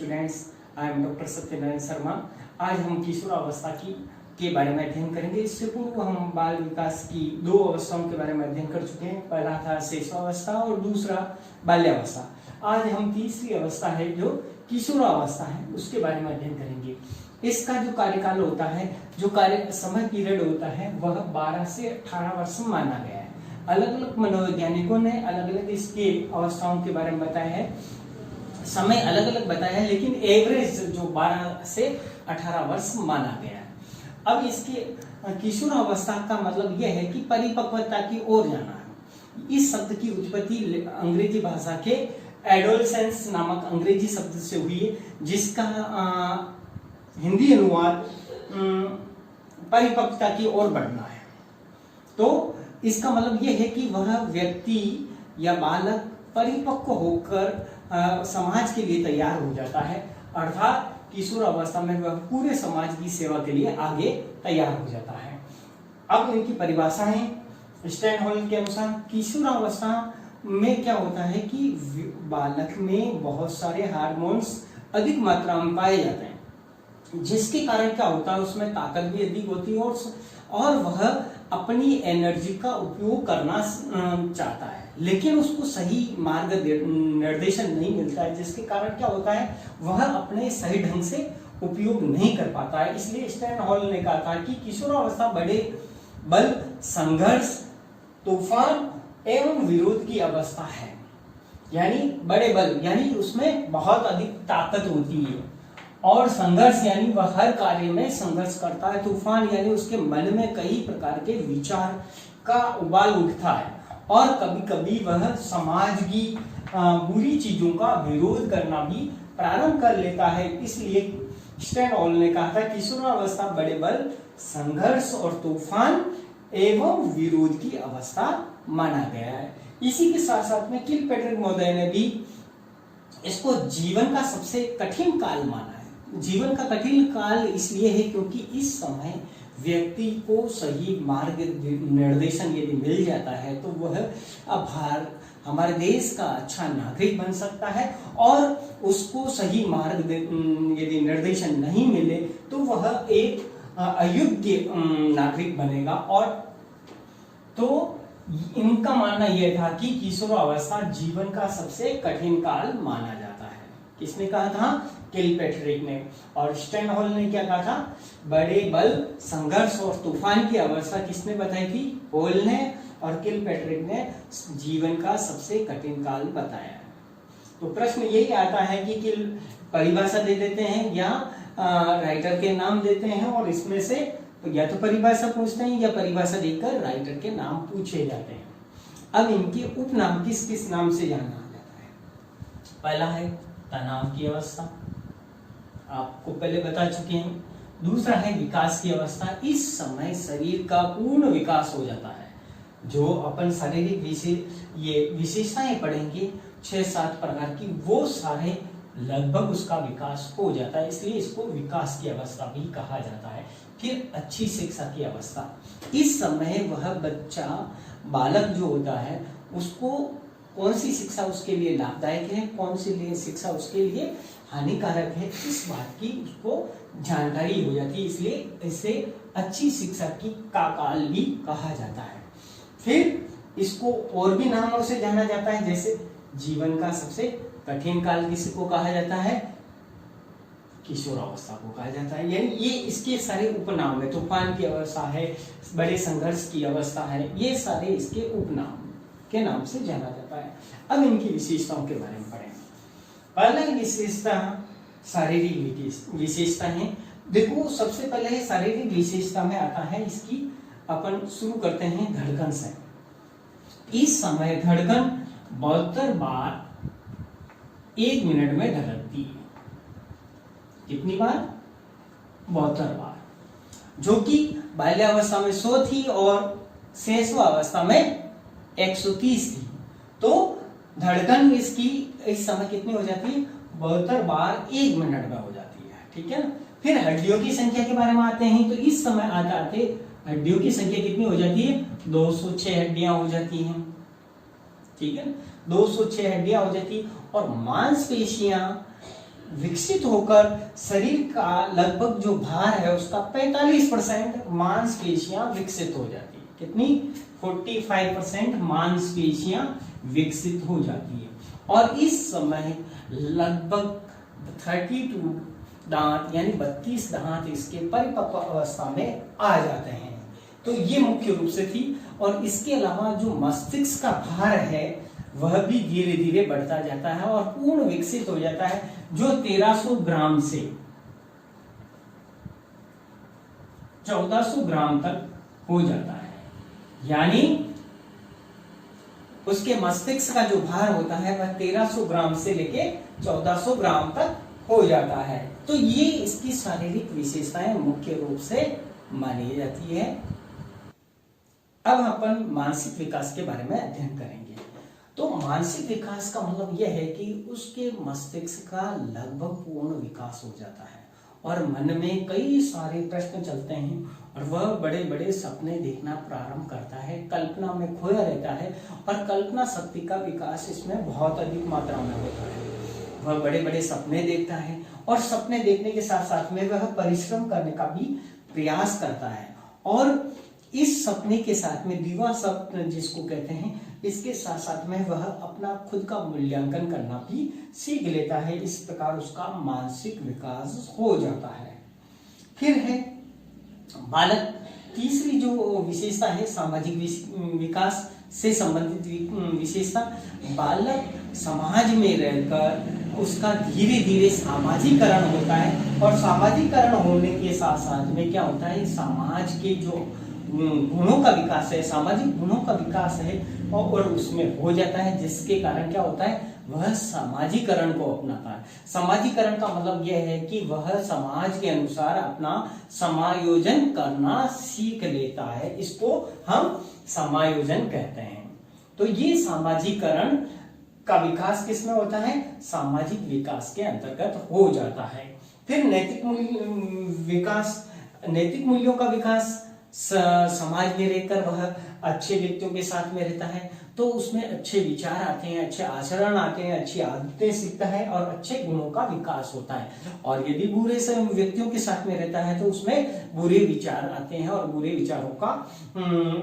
Students, I am doctor Satyanarayan Sharma. आज हम किशोरावस्था के बारे में अध्ययन करेंगे। इससे पूर्व हम बाल विकास की दो अवस्थाओं के बारे में अध्ययन कर चुके हैं। पहला था शिशुअवस्था और दूसरा बाल्यावस्था। आज हम तीसरी अवस्था है जो किशोरावस्था है, उसके बारे में अध्ययन करेंगे। इसका जो कार्यकाल होता है, जो कार्य समय पीरियड होता है, वह 12 से 18 वर्ष माना गया है। अलग अलग मनोवैज्ञानिकों ने अलग अलग इसके अवस्थाओं के बारे में बताया है, समय अलग अलग बताया है, लेकिन एवरेज जो 12 से 18 वर्ष माना गया है। अब इसके किशोरावस्था का मतलब यह है कि परिपक्वता की ओर जाना है। इस शब्द की उत्पत्ति अंग्रेजी भाषा के एडोलसेंस नामक अंग्रेजी शब्द से हुई है, जिसका हिंदी अनुवाद परिपक्वता की ओर बढ़ना है। तो इसका मतलब यह है कि वह व्यक्ति या बालक परिपक्व होकर समाज के लिए तैयार हो जाता है, अर्थात किशोर अवस्था में वह पूरे समाज की सेवा के लिए आगे तैयार हो जाता है। अब इनकी परिभाषा है स्टैनहोल के अनुसार। किशोरावस्था में क्या होता है कि बालक में बहुत सारे हार्मोन्स अधिक मात्रा में पाए जाते हैं, जिसके कारण क्या होता है, उसमें ताकत भी अधिक होती है और वह अपनी एनर्जी का उपयोग करना चाहता है, लेकिन उसको सही मार्ग निर्देशन नहीं मिलता है, जिसके कारण क्या होता है, वह अपने सही ढंग से उपयोग नहीं कर पाता है। इसलिए स्टैनहॉल ने कहा था कि किशोरावस्था बड़े बल, संघर्ष, तूफान एवं विरोध की अवस्था है। यानी बड़े बल यानी उसमें बहुत अधिक ताकत होती है, और संघर्ष यानी वह हर कार्य में संघर्ष करता है। तूफान यानी उसके मन में कई प्रकार के विचार का उबाल उठता है, और कभी कभी वह समाज की बुरी चीजों का विरोध करना भी प्रारंभ कर लेता है। इसलिए स्टैनहॉल ने कहा था किशोरावस्था बड़े बल, संघर्ष और तूफान एवं विरोध की अवस्था माना गया है। इसी के साथ साथ में किलपैट्रिक महोदय ने भी इसको जीवन का सबसे कठिन काल माना है। जीवन का कठिन काल इसलिए है क्योंकि इस समय व्यक्ति को सही मार्ग निर्देशन यदि मिल जाता है तो वह अब हमारे देश का अच्छा नागरिक बन सकता है, और उसको सही मार्ग यदि निर्देशन नहीं मिले तो वह एक अयोग्य नागरिक बनेगा। और तो इनका मानना यह था कि किशोरावस्था जीवन का सबसे कठिन काल माना जाता है। किसने कहा था? किलपैट्रिक ने। और स्टैनहॉल ने क्या कहा था? बड़े बल, संघर्ष और तूफान की अवस्था किसने बताई थी? हॉल ने। और किलपैट्रिक ने जीवन का सबसे कठिन काल बताया है। तो प्रश्न यही आता है कि परिभाषा दे देते हैं या राइटर के नाम देते हैं, और इसमें से या तो परिभाषा पूछते हैं या परिभाषा देकर राइटर के नाम पूछे जाते हैं। अब इनके उपनाम किस किस नाम से जाना जाता है? पहला है तनाव की अवस्था, आपको पहले बता चुके हैं। दूसरा है विकास की अवस्था, इस समय शरीर का पूर्ण विकास हो जाता है। जो अपन शारीरिक विशेषताएं पढ़ेंगे 6-7 प्रकार की, वो सारे लगभग उसका विकास हो जाता है, इसलिए इसको विकास की अवस्था भी कहा जाता है। फिर अच्छी शिक्षा की अवस्था, इस समय वह बच्चा, बालक जो होता है, उसको कौन सी शिक्षा उसके लिए लाभदायक है, कौन सी शिक्षा उसके लिए हानिकारक है, इस बात की उसको जानकारी हो जाती है, इसलिए इसे अच्छी शिक्षा की का काल भी कहा जाता है। फिर इसको और भी नामों से जाना जाता है, जैसे जीवन का सबसे कठिन काल किसको कहा जाता है? किशोरावस्था को कहा जाता है। यानी ये इसके सारे उपनाम है। तूफान की अवस्था है, बड़े संघर्ष की अवस्था है, ये सारे इसके उपनाम के नाम से जाना जाता है। अब इनकी विशेषताओं के बारे में पढ़ें। पहला विशेषता शारीरिक विशेषता है। देखो, सबसे पहले शारीरिक विशेषता में आता है इसकी, अपन शुरू करते हैं धड़कन से। इस समय धड़कन 72 बार 1 मिनट में धड़कती है। कितनी बार? 72 बार, जो कि बाल्यावस्था में 100 थी और शिशुअवस्था में 130 थी। तो धड़कन इसकी इस समय कितनी हो जाती है? 72 बार 1 मिनट में हो जाती है। ठीक है ना। फिर हड्डियों की संख्या के बारे में आते हैं, तो इस समय आते हड्डियों की संख्या कितनी हो जाती है? 206 हड्डियां हो जाती हैं। ठीक है, 206 हड्डियां हो जाती, और मांसपेशियां विकसित होकर शरीर का लगभग जो भार है उसका 45% मांसपेशियां विकसित हो जाती है। कितनी? 45% मांसपेशियां विकसित हो जाती है। और इस समय लगभग 32 दांत यानी 32 दांत इसके परिपक्व अवस्था में आ जाते हैं। तो ये मुख्य रूप से थी। और इसके अलावा जो मस्तिष्क का भार है वह भी धीरे धीरे बढ़ता जाता है और पूर्ण विकसित हो जाता है, जो 1300 ग्राम से 1400 ग्राम तक हो जाता है। यानी उसके मस्तिष्क का जो भार होता है वह 1300 ग्राम से लेके 1400 ग्राम तक हो जाता है। तो ये इसकी शारीरिक विशेषताएं मुख्य रूप से मानी जाती है। अब अपन मानसिक विकास के बारे में अध्ययन करेंगे। तो मानसिक विकास का मतलब यह है कि उसके मस्तिष्क का लगभग पूर्ण विकास हो जाता है और मन में कई सारे प्रश्न चलते हैं और वह बड़े बड़े सपने देखना प्रारंभ करता है, कल्पना में खोया रहता है और कल्पना शक्ति का विकास इसमें बहुत अधिक मात्रा में होता है। वह बड़े बड़े सपने देखता है और सपने देखने के साथ साथ में वह परिश्रम करने का भी प्रयास करता है और इस सपने के साथ में दिवा स्वप्न जिसको कहते हैं, इसके साथ साथ में वह अपना खुद का मूल्यांकन करना भी सीख लेता है। इस प्रकार उसका मानसिक विकास हो जाता है। फिर है बालक, तीसरी जो विशेषता है सामाजिक विकास से संबंधित विशेषता। बालक समाज में रहकर उसका धीरे धीरे सामाजिकरण होता है और सामाजिकरण होने के साथ साथ में क्या होता है, समाज के जो गुणों का विकास है, सामाजिक गुणों का विकास है और उसमें हो जाता है, जिसके कारण क्या होता है, वह सामाजिकरण को अपनाता है। सामाजिकरण का मतलब यह है कि वह समाज के अनुसार अपना समायोजन करना सीख लेता है। इसको हम समायोजन कहते हैं। तो ये सामाजिकरण का विकास किसमें होता है, सामाजिक विकास के अंतर्गत हो जाता है। फिर नैतिक विकास, नैतिक मूल्यों का विकास। समाज में रहकर वह अच्छे व्यक्तियों के साथ में रहता है तो उसमें अच्छे विचार आते हैं, अच्छे आचरण आते हैं, अच्छी आदतें सीखता है और अच्छे गुणों का विकास होता है। और यदि बुरे से व्यक्तियों के साथ में रहता है तो उसमें बुरे विचार आते हैं और बुरे विचारों का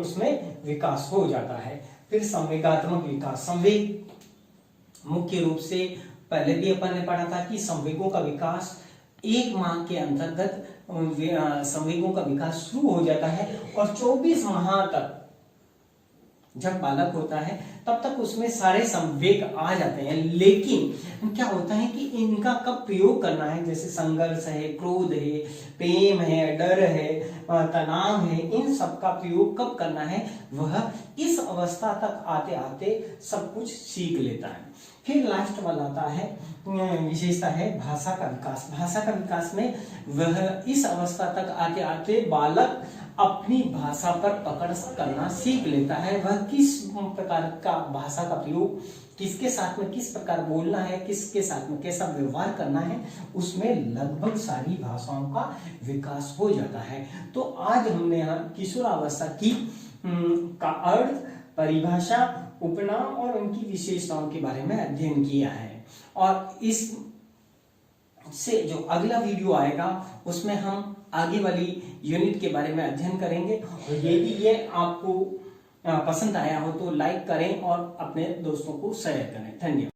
उसमें विकास हो जाता है। फिर संवेगात्मक विकास। संवेग मुख्य रूप से पहले भी अपन ने पढ़ा था कि संवेगों का विकास 1 माह के अंतर्गत संवेगों का विकास शुरू हो जाता है और 24 माह तक जब बालक होता है तब तक उसमें सारे संवेग आ जाते हैं। लेकिन क्या होता है कि इनका कब प्रयोग करना है, जैसे संघर्ष है, क्रोध है, प्रेम है, डर है, तनाव है, इन सब का प्रयोग कब करना है, वह इस अवस्था तक आते आते सब कुछ सीख लेता है। फिर लास्ट वाला आता है विशेषता है भाषा का विकास। भाषा का विकास में वह इस अवस्था तक आते आते बालक अपनी भाषा पर पकड़ करना सीख लेता है। वह किस प्रकार का भाषा का प्रयोग, किसके साथ में किस प्रकार बोलना है, किसके साथ में कैसा व्यवहार करना है, उसमें लगभग सारी भाषाओं का विकास हो जाता है। तो आज हमने यहाँ किशोरावस्था की का अर्थ, परिभाषा, उपनाम और उनकी विशेषताओं के बारे में अध्ययन किया है। और इस से जो अगला वीडियो आएगा उसमें हम आगे वाली यूनिट के बारे में अध्ययन करेंगे। और यदि ये आपको पसंद आया हो तो लाइक करें और अपने दोस्तों को शेयर करें। धन्यवाद।